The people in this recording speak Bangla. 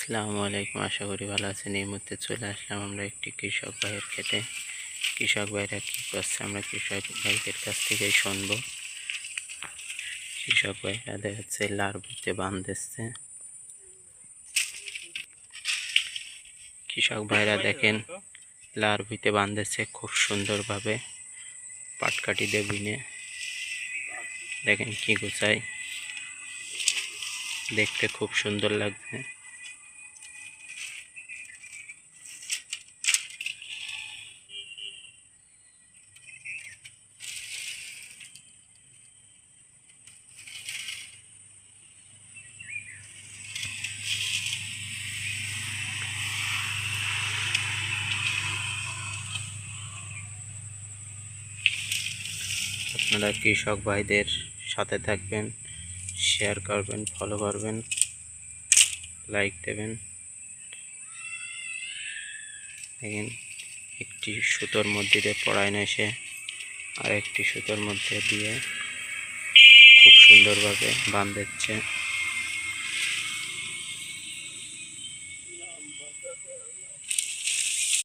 আসসালামু আলাইকুম। আশা করি ভালো আছেন। এই মুহূর্তে চলে আসলাম আমরা একটি কৃষক ভাইয়ের খেতে। কৃষক ভাইরা কি করছে আমরা কৃষক ভাইদের কাছ থেকেই শুনবো। কৃষক ভাইরা দেখাচ্ছে লার ভিতে বাঁধতেছে। কৃষক ভাইরা দেখেন লার ভিতে বাঁধতেছে খুব সুন্দরভাবে পাটকাঠি দিয়ে বিনে। দেখেন কি গোছায়, দেখতে খুব সুন্দর লাগছে। আপনারা কৃষক ভাইদের সাথে থাকবেন, শেয়ার করবেন, ফলো করবেন, লাইক দেবেন। দেখেন একটি সুতোর মধ্যে দিয়ে পড়ায় এসে আর একটি সুতোর মধ্যে দিয়ে খুব সুন্দরভাবে বাঁধ দিচ্ছে।